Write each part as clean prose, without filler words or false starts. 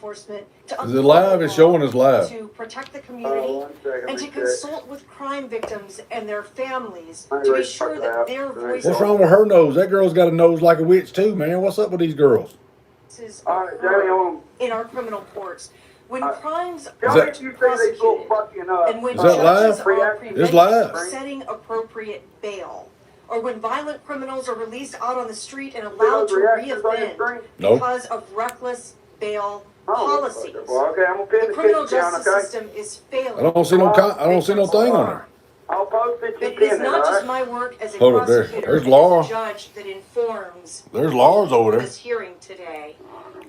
enforcement to Is it live? It's showing us live. to protect the community and to consult with crime victims and their families I'm to be ready to sure start that that. their voices What's wrong with her nose? That girl's got a nose like a witch too, man. What's up with these girls? are Jamie, heard in our criminal courts. When crimes tell me are if you say they go prosecuted fucking up. and when Is that judges live? are It's prevented live. from setting appropriate bail, or when violent criminals are released out on the street and allowed to reoffend Nope. because of reckless bail Oh, policies. well, okay, I'm gonna pin The the criminal kitchen down, justice okay? system is failing. I don't see no thing on there. I'll post it, you But it is pin it, not just alright? my work as a Hold up, prosecutor there's and Laura. as a judge that informs There's Lars over there. this hearing today.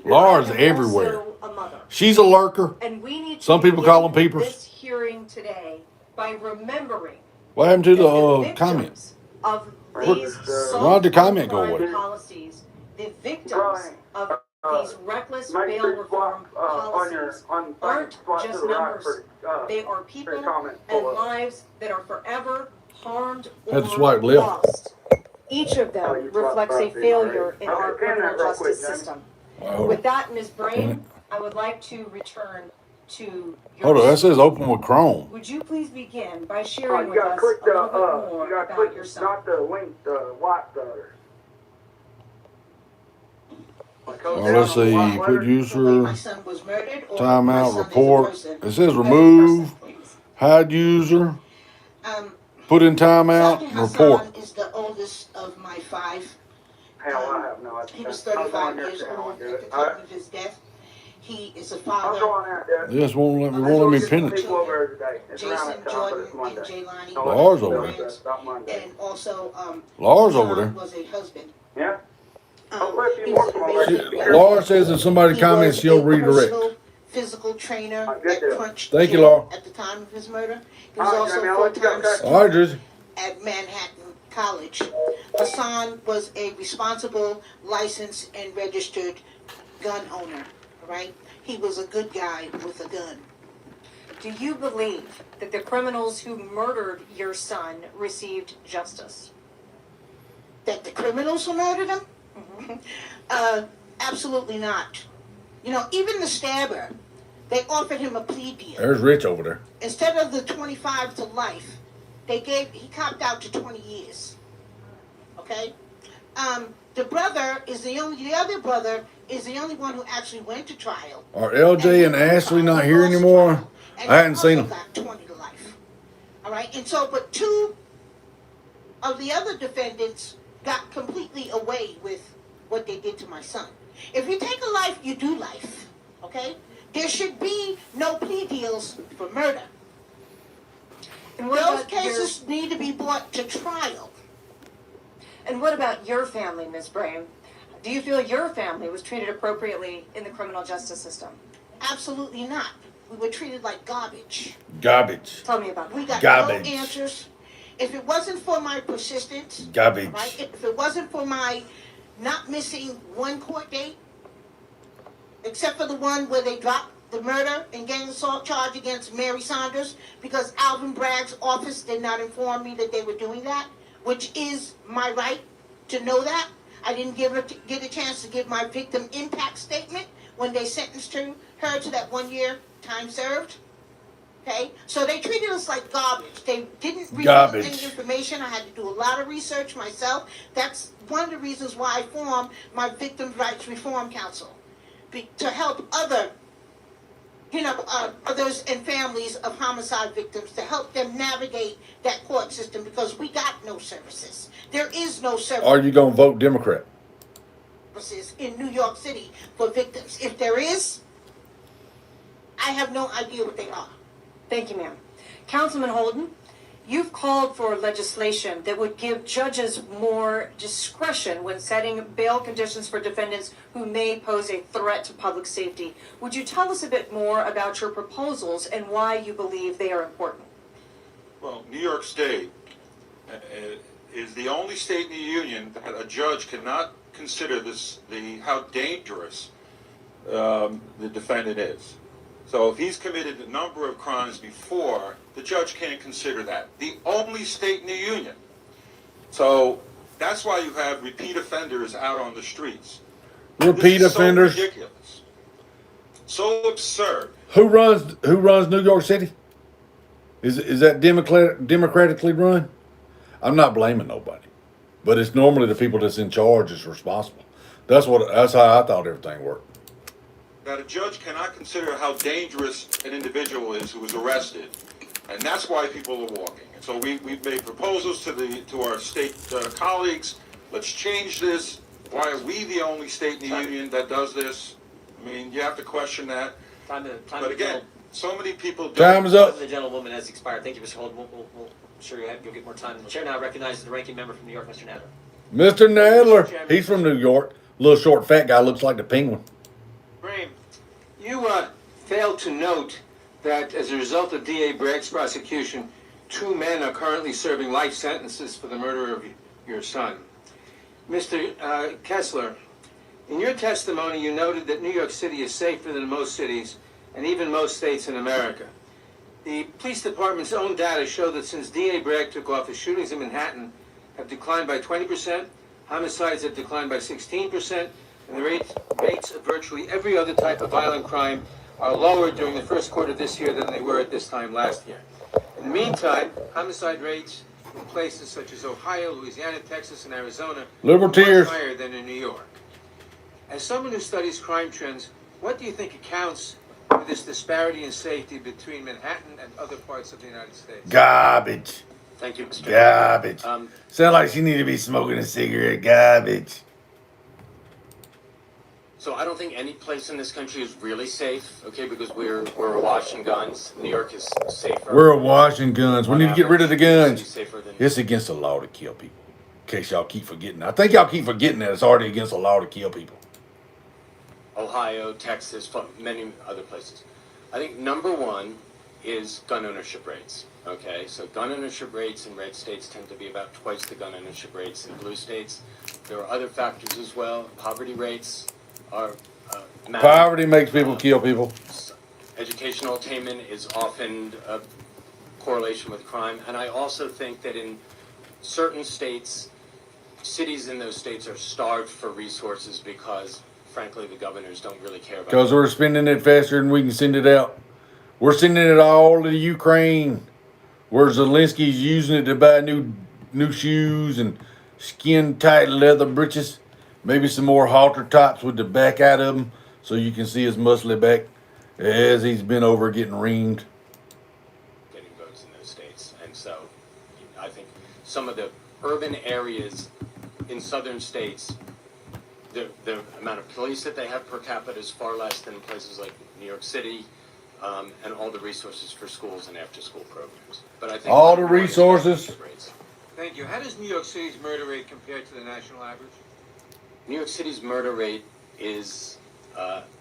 Lars I am everywhere. also a mother. She's a lurker. And we need to Some people begin call them peepers. this hearing today by remembering What happened to that the victims comments? of Where these did soft the comment go crime away? policies, the victims of these reckless Make bail sure you reform swap, on your, policies on, aren't swap to just the right numbers. for, They are people comment and for- lives that are forever harmed or Had to swipe left. lost. Each of them you swap reflects a right, failure in okay, our pin that criminal real quick, justice Jamie. system. Wow. With that, Ms. Pin Brain, I would like to return to your. Hold on, that says open with Chrome. Would you please begin by Oh, sharing you with gotta us click a the, little bit you more gotta about click, your son? not the link, the white, Oh, let's see. Put My user, son was murdered or my timeout, son is a report. person. It says Person, remove, please. hide user, Um, put in timeout, Sergeant report. Hassan is the oldest of my five. hell, I have no idea. He was I going 35 there years saying I old wanna do at it. the time of his death. He is a I'm father. going out there. This won't let me pin it. People over today. It's around Jason, that time, but Jordan, it's and Monday. Jaylani. No, Lars it's over Thursday, it's not Monday. And also, Lars over Hassan there. was a husband. Yeah? Um, put a few he more was from a over basic there. therapist. Lars says if somebody He comments, was she'll a redirect. personal physical trainer I get at that. Crunch Thank you, Gym Laura. at the time of his murder. He was All right, also Jamie, a I'll let you go, full-time okay? student All right, Drizzy. at Manhattan College. Hassan was a responsible, licensed, and registered gun owner, right? He was a good guy with a gun. Do you believe that the criminals who murdered your son received justice? That the criminals who murdered him? Absolutely not. You know, even the stabber, they offered him a plea deal. There's Rich over there. Instead of the 25 to life, he copped out to 20 years. Okay? The other brother is the only one who actually went to trial. Are LJ and Ashley not here anymore? I hadn't seen them. Got 20 to life. All right, and so, but two of the other defendants got completely away with what they did to my son. If you take a life, you do life. Okay? There should be no plea deals for murder. And what Those about cases need to be brought to trial. And what about your family, Ms. Brain? Do you feel your family was treated appropriately in the criminal justice system? Absolutely not. We were treated like garbage. Garbage. Tell me about We that. got Garbage. no answers. If it wasn't for my persistence, Garbage. right? If it wasn't for my not missing one court date, except for the one where they dropped the murder and gang assault charge against Mary Saunders because Alvin Bragg's office did not inform me that they were doing that, which is my right to know that. I didn't get a chance to give my victim impact statement when they sentenced her to that 1 year time served. Okay, so they treated us like garbage. They didn't reveal Garbage. any information. I had to do a lot of research myself. That's one of the reasons why I formed my Victims' Rights Reform Council, to help others and families of homicide victims, to help them navigate that court system, because we got no services. There is no Are you gonna vote Democrat? services in New York City for victims. If there is, I have no idea what they are. Thank you, ma'am. Councilman Holden, you've called for legislation that would give judges more discretion when setting bail conditions for defendants who may pose a threat to public safety. Would you tell us a bit more about your proposals and why you believe they are important? Well, New York State is the only state in the union that a judge cannot consider how dangerous the defendant is. So if he's committed a number of crimes before, the judge can't consider that. The only state in the union. So that's why you have repeat offenders out on the streets. Repeat This is offenders. So ridiculous. so absurd. Who runs New York City? Is that democratically run? I'm not blaming nobody, but it's normally the people that's in charge is responsible. That's how I thought everything worked. That a judge cannot consider how dangerous an individual is who was arrested, and that's why people are walking. And so we've made proposals to our state colleagues. Let's change this. Why are we the only state in the union that does this? I mean, you have to question that. But again, so many people don't. Time is up. The gentlewoman has expired. Thank you, Mr. Holden. We'll sure you'll get more time. The chair now recognizes the ranking member from New York, Mr. Nadler. Mr. Nadler, he's from New York. Little short fat guy, looks like the penguin. Brame, you failed to note that as a result of D.A. Bragg's prosecution, 2 men are currently serving life sentences for the murder of your son. Mr. Kessler, in your testimony, you noted that New York City is safer than most cities and even most states in America. The police department's own data show that since D.A. Bragg took office, shootings in Manhattan have declined by 20%, homicides have declined by 16%, and the rates of virtually every other type of violent crime are lower during the first quarter this year than they were at this time last year. In the meantime, homicide rates in places such as Ohio, Louisiana, Texas, and Arizona Liberal are tears. much higher than in New York. As someone who studies crime trends, what do you think accounts for this disparity in safety between Manhattan and other parts of the United States? Garbage. Thank you, Mr. Garbage. Um, Sound like she need to be smoking a cigarette. Garbage. So I don't think any place in this country is really safe, okay, because we're awash in guns. New York is safer. We're washing guns. We need to get rid of the guns. It's safer than It's against the law to kill people. In case y'all keep forgetting. I think y'all keep forgetting that it's already against the law to kill people. Ohio, Texas, many other places. I think number one is gun ownership rates, okay? So gun ownership rates in red states tend to be about twice the gun ownership rates in blue states. There are other factors as well. Poverty rates are massive. Poverty makes people kill people. Educational attainment is often a correlation with crime. And I also think that in certain states, cities in those states are starved for resources because, frankly, the governors don't really care about Because we're spending it faster than we can send it out. We're sending it all to Ukraine, where Zelensky's using it to buy new shoes and skin-tight leather breeches. Maybe some more halter tops with the back out of them so you can see his muscly back as he's been over getting reamed. getting votes in those states. And so I think some of the urban areas in southern states, the amount of police that they have per capita is far less than places like New York City, and all the resources for schools and after-school programs. But I think All the resources. Thank you. How does New York City's murder rate compare to the national average? New York City's murder rate is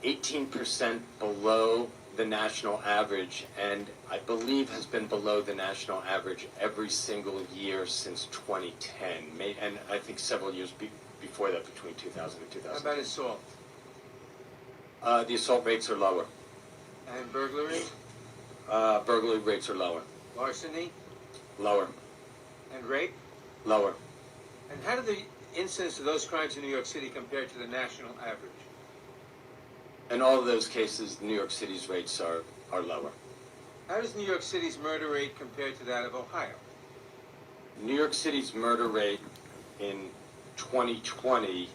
18% below the national average, and I believe has been below the national average every single year since 2010, and I think several years before that, between 2000 and How 2000. about assault? The assault rates are lower. And burglary? Burglary rates are lower. Larceny? Lower. And rape? Lower. And how do the incidence of those crimes in New York City compare to the national average? In all of those cases, New York City's rates are lower. How does New York City's murder rate compare to that of Ohio? New York City's murder rate in 2020,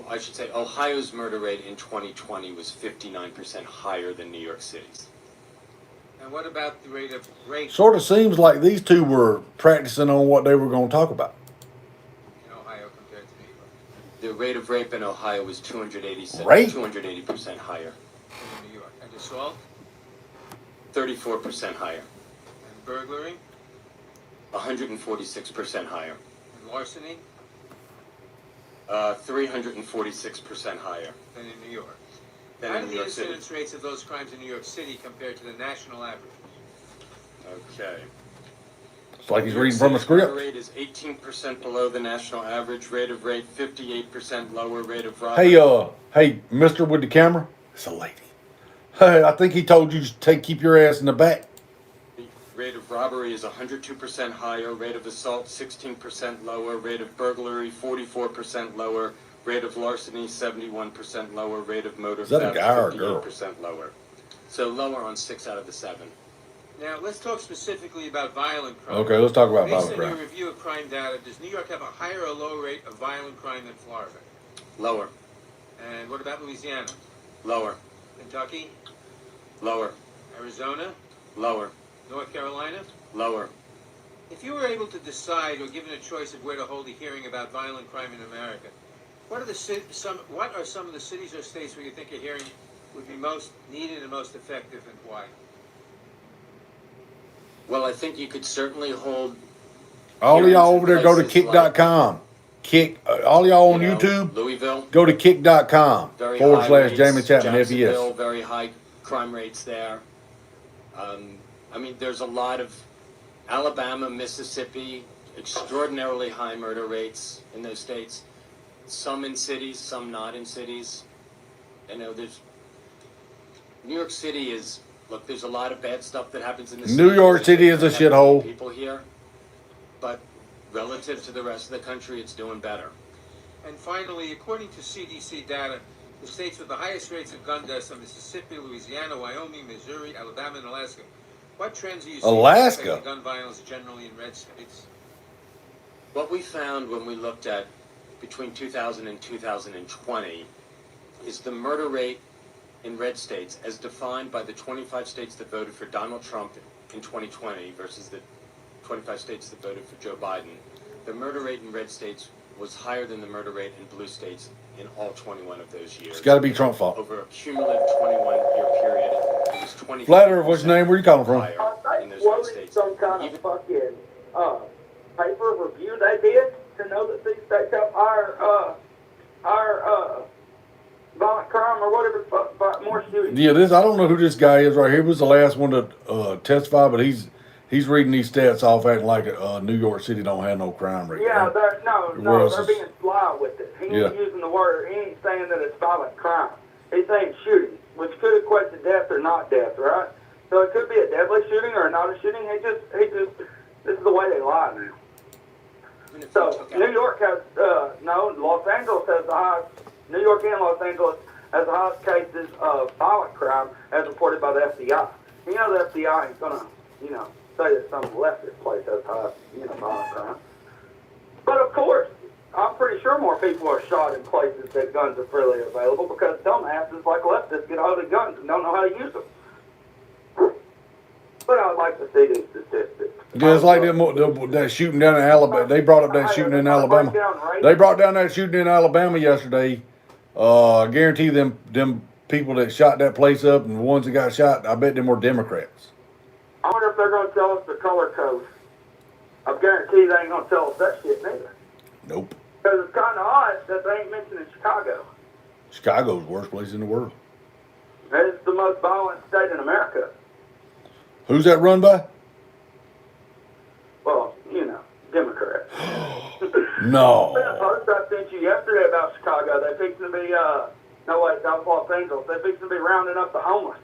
I should say Ohio's murder rate in 2020 was 59% higher than New York City's. And what about the rate of rape Sort of seems like these two were practicing on what they were going to talk about. in Ohio compared to New York? The rate of rape in Ohio was 280% higher, In New York. And assault? 34% higher, And burglary? 146% higher, And larceny? 346% higher Than in New York. than How in do New the York City. incidence rates of those crimes in New York City compare to the national average? Okay. It's like he's New York reading from a City's murder script. rate is 18% below the national average. Rate of rape 58% lower. Rate of robbery. Hey, mister with the camera. It's a lady. Hey, I think he told you to keep your ass in the back. Rate of robbery is 102% higher. Rate of assault 16% lower. Rate of burglary 44% lower. Rate of larceny, 71% lower. Rate of motor Is that a theft, guy or a girl? 58% lower. So lower on 6 out of the 7. Now, let's talk specifically about violent crime. Okay, let's talk about Based violent on your crime. review of crime data, does New York have a higher or lower rate of violent crime than Florida? Lower. And what about Louisiana? Lower. Kentucky? Lower. Arizona? Lower. North Carolina? Lower. If you were able to decide or given a choice of where to hold a hearing about violent crime in America, what are some of the cities or states where you think a hearing would be most needed and most effective, and why? Well, I think you could certainly hold. All of y'all hearings over in there, go to places like, kick.com. Kick, all y'all on you know, YouTube, Louisville. go to kick.com Very / high rates. Jamie Chapman Jacksonville, FES. very high crime rates there. I mean, there's a lot of Alabama, Mississippi, extraordinarily high murder rates in those states. Some in cities, some not in cities. You know, there's New York City is. Look, there's a lot of bad stuff that happens in the city. New York City is a There's not shithole. People here, but relative to the rest of the country, it's doing better. And finally, according to CDC data, the states with the highest rates of gun deaths are Mississippi, Louisiana, Wyoming, Missouri, Alabama, and Alaska. What trends are you seeing Alaska? affecting gun violence generally in red states? What we found when we looked at between 2000 and 2020 is the murder rate in red states, as defined by the 25 states that voted for Donald Trump in 2020 versus the 25 states that voted for Joe Biden. The murder rate in red states was higher than the murder rate in blue states in all 21 of those years. It's got to be Trump fault. Over a cumulative 21-year period, it was 20. Flatter, what's your name? Where you calling from? Higher in those red Wasn't states. some kind Even- of fucking paper review they did to know that these states have higher violent crime or whatever, more shootings? Yeah, I don't know who this guy is right here. He was the last one to testify, but he's reading these stats off acting like New York City don't have no crime rate. Yeah, Where no, else they're is- being sly with it. He Yeah. ain't using the word. He ain't saying that it's violent crime. He's saying shooting, which could equate to death or not death, right? So it could be a deadly shooting or not a shooting. He just. This is the way they lie now. even if So you took out- New York has Los Angeles has the highest. New York and Los Angeles has the highest cases of violent crime as reported by the FBI. You know the FBI ain't gonna, say that some leftist place has high, violent crime. But of course, I'm pretty sure more people are shot in places that guns are freely available because dumbasses like leftists get hold of guns and don't know how to use them. But I'd like to see these statistics. Yeah, it's like that shooting down in Alabama. They brought up that shooting in Alabama. They brought down that shooting in Alabama yesterday. I guarantee them people that shot that place up and the ones that got shot, I bet them were Democrats. I wonder if they're going to tell us the color code. I guarantee they ain't going to tell us that shit neither. Nope. Because it's kind of odd that they ain't mentioning Chicago. Chicago's the worst place in the world. It's the most violent state in America. Who's that run by? Well, Democrats. No. The post I sent you yesterday about Chicago, they're fixing to be, that was Los Angeles. They're fixing to be rounding up the homeless.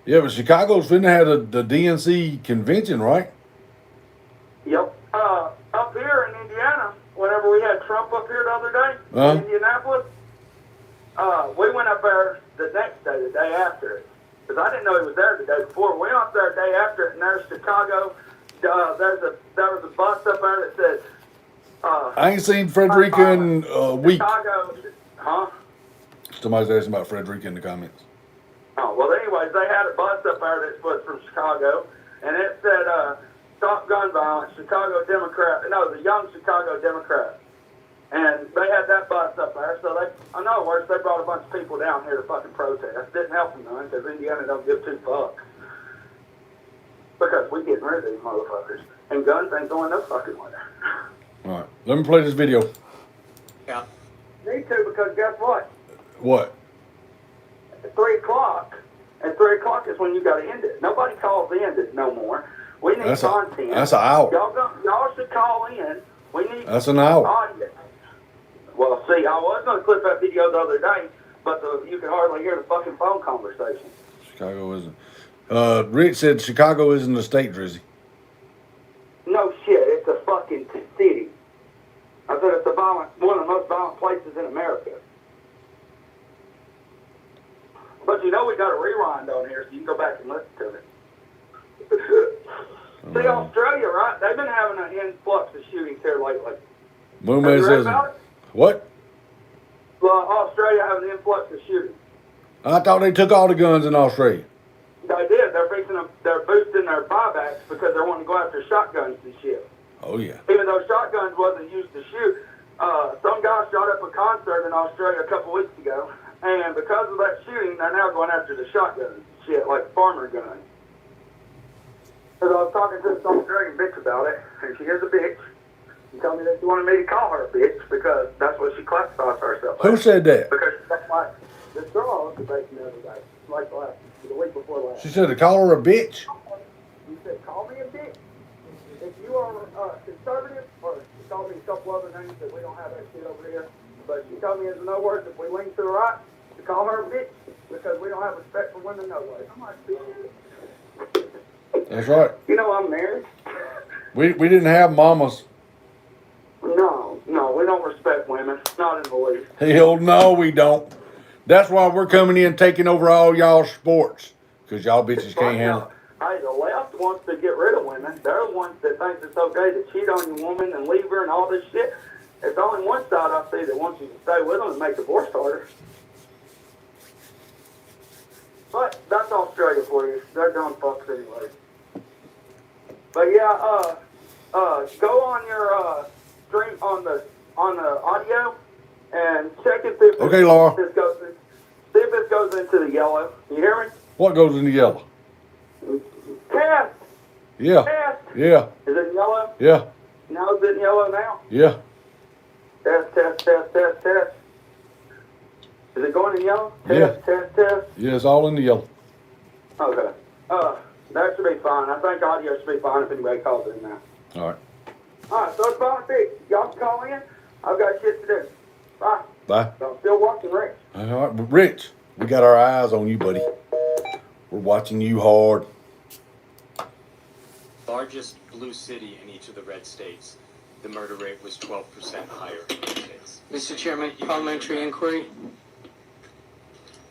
Yeah, but Chicago's finna have the DNC convention, right? Yep. Up here in Indiana, whenever we had Trump up here the other day, in Indianapolis, we went up there the next day, the day after it. Because I didn't know he was there the day before. We went up there the day after it, and there's Chicago. There was a bus up there that said, I ain't seen Frederica in a week. Chicago, huh? Somebody's asking about Frederica in the comments. Oh, well, anyways, they had a bus up there that was from Chicago, and it said, Stop Gun Violence, Chicago Democrat. No, the Young Chicago Democrat. And they had that bus up there, so I know worse, they brought a bunch of people down here to fucking protest. Didn't help them none, because Indiana don't give two fucks. Because we getting rid of these motherfuckers. And guns ain't going no fucking way. All right, let me play this video. Yeah. Need to, because guess what? What? At 3 o'clock, is when you got to end it. Nobody calls in it no more. We need content. That's an hour. Y'all should call in. We need That's an hour. audience. Well, see, I was going to clip that video the other day, but you could hardly hear the fucking phone conversation. Chicago isn't. Rich said Chicago isn't a state, Drizzy. No shit, it's a fucking city. I said it's a one of the most violent places in America. But you know we got a rewind on here, so you can go back and listen to it. See, Australia, right? They've been having an influx of shootings here lately. Boom Have you read says, about it? what? Well, Australia having an influx of shootings. I thought they took all the guns in Australia. They did. They're boosting their buybacks because they're wanting to go after shotguns and shit. Oh yeah. Even though shotguns wasn't used to shoot, some guy shot up a concert in Australia a couple weeks ago, and because of that shooting, they're now going after the shotguns and shit, like farmer guns. Because I was talking to this Australian bitch about it, and she is a bitch. She told me that she wanted me to call her a bitch because that's what she classifies herself Who as. said that? Because that's like this girl I was debating the other day, like the week before last. She said to call her a bitch. You said, call me a bitch. If you are conservative, or she told me a couple other names that we don't have that shit over here, but she told me in no words, if we lean to the right, to call her a bitch, because we don't have respect for women no way. I'm like, bitch. That's right. You know I'm married. We didn't have mamas. No, we don't respect women. Not in the least. Hell no, we don't. That's why we're coming in taking over all y'all sports. Because y'all bitches can't handle it. Hey, the left wants to get rid of women. They're the ones that think it's okay to cheat on your woman and leave her and all this shit. It's only one side I see that wants you to stay with them and make divorce harder. But that's Australia for you. They're dumb fucks anyway. But yeah, go on your stream on the audio and check if this Okay, Laura. see if this goes into the yellow. You hear me? What goes in the yellow? Test. Yeah. Test. Yeah. Is it in yellow? Yeah. Now is it in yellow now? Yeah. Test, test, test, test, test. Is it going in yellow? Yeah. Test, test, test. Yeah, it's all in the yellow. Okay. That should be fine. I think audio should be fine if anybody calls in now. All right. Alright, so it's fine fixed. Y'all can call in. I've got shit to do. Bye. Bye. So I'm still watching Rich. All right, but Rich, we got our eyes on you, buddy. We're watching you hard. Largest blue city in each of the red states, the murder rate was 12% higher in those states. Mr. Chairman, parliamentary inquiry.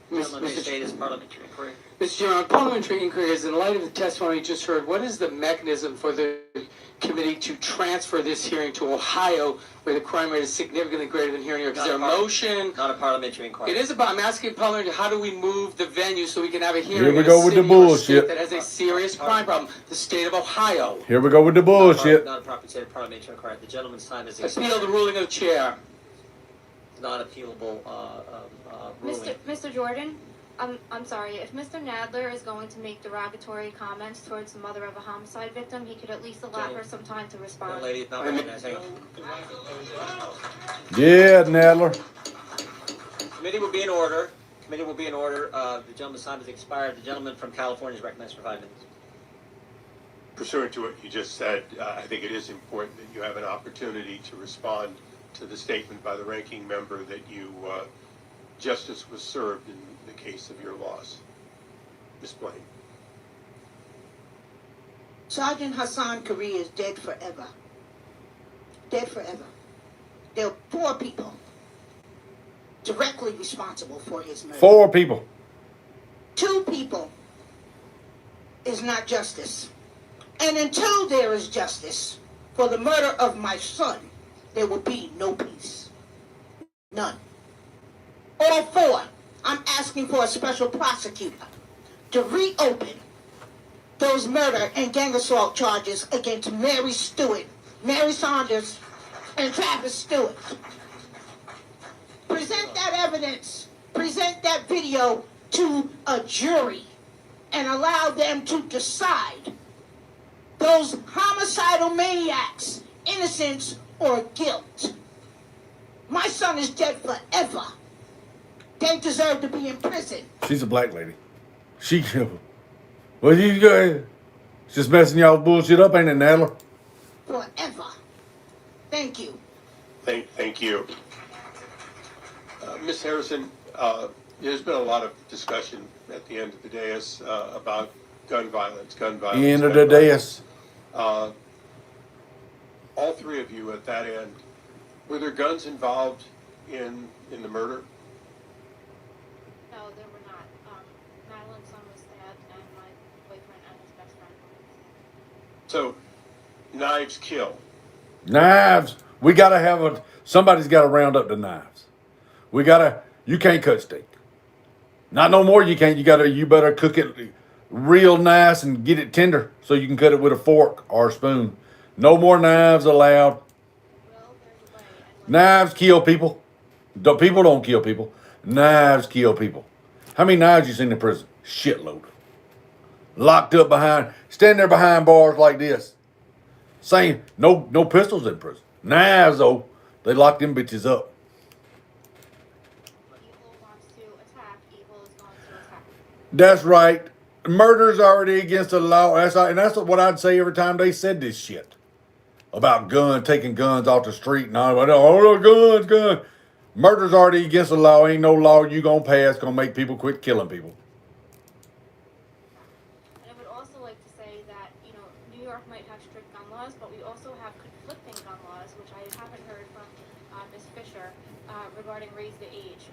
Gentleman may state his parliamentary inquiry. Mr. Chairman, parliamentary inquiry is, in light of the testimony you just heard, what is the mechanism for the committee to transfer this hearing to Ohio, where the crime rate is significantly greater than here in New York? Is there a motion? Not a parliamentary inquiry. It is about, I'm asking parliamentary, how do we move the venue so we can have a hearing Here we in a go with the city or a bullshit. state that has a serious crime problem, the state of Ohio? Here we go with the bullshit. Not a proper parliamentary inquiry. The gentleman's time is Appeal the ruling of the chair. not appealable ruling. Mr. Jordan, I'm sorry. If Mr. Nadler is going to make derogatory comments towards the mother of a homicide victim, he could at least allow her some time to The respond. lady is not recognized. Hang on. Yeah, Nadler. Committee will be in order. Committee will be in order. The gentleman's time has expired. The gentleman from California is recognized for 5 minutes. Pursuant to what you just said, I think it is important that you have an opportunity to respond to the statement by the ranking member that justice was served in the case of your loss. Ms. Blaine. Sergeant Hassan Kari is dead forever. Dead forever. There are 4 people directly responsible for his murder. 4 people. 2 people is not justice. And until there is justice for the murder of my son, there will be no peace. None. All 4, I'm asking for a special prosecutor to reopen those murder and gang assault charges against Mary Stewart, Mary Saunders, and Travis Stewart. Present that evidence, present that video to a jury, and allow them to decide those homicidal maniacs' innocence or guilt. My son is dead forever. They deserve to be in prison. She's a black lady. She, well, you go. Just messing y'all bullshit up, ain't it, Nadler? Forever. Thank you. Thank you. Ms. Harrison, there's been a lot of discussion at the end of the dais about gun violence. End of the dais. All 3 of you at that end Were there guns involved in the murder? No, there were not. Madeline's son was stabbed, and my boyfriend and his best friend. So, knives kill. Knives. Somebody's gotta round up the knives. You can't cut steak. Not no more you can't. You better cook it real nice and get it tender so you can cut it with a fork or a spoon. No more knives allowed. Well, there's a way. And Knives kill people. People don't kill people. Knives kill people. How many knives you seen in prison? Shitload. Locked up stand there behind bars like this. Saying no pistols in prison. Knives though, they lock them bitches up. evil wants to attack, evil is going to attack. That's right. Murder's already against the law. That's what I'd say every time they said this shit about taking guns off the street and all. Oh, guns. Murder's already against the law. Ain't no law you gonna pass gonna make people quit killing people. And I would also like to say that, New York might have strict gun laws, but we also have conflicting gun laws, which I haven't heard from Ms. Fisher regarding raise the age.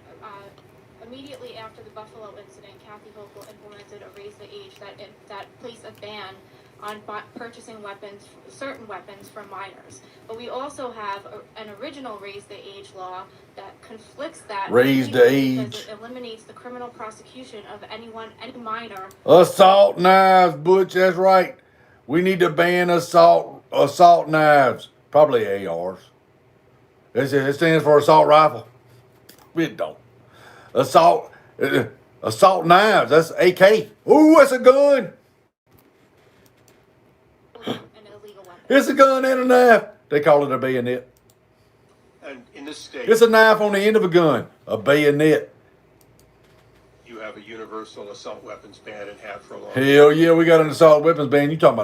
Immediately after the Buffalo incident, Kathy Hochul implemented a raise the age that placed a ban on purchasing certain weapons from minors. But we also have an original raise the age law that conflicts that. Raise the age. Because it eliminates the criminal prosecution of any minor. Assault knives, Butch. That's right. We need to ban assault knives. Probably ARs. It stands for assault rifle. It don't. Assault knives. That's AK. Ooh, that's a gun. An illegal weapon. It's a gun and a knife. They call it a bayonet. And in this state, It's a knife on the end of a gun. A bayonet. you have a universal assault weapons ban and have for a long time. Hell yeah, we got an assault weapons ban. You talking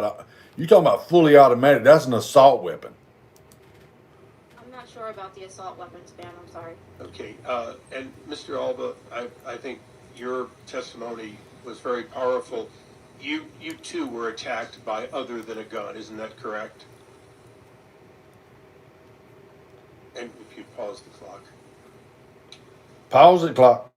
about fully automatic? That's an assault weapon. I'm not sure about the assault weapons ban, I'm sorry. Okay, and Mr. Alba, I think your testimony was very powerful. You too were attacked by other than a gun, isn't that correct? And if you pause the clock. Pause the clock.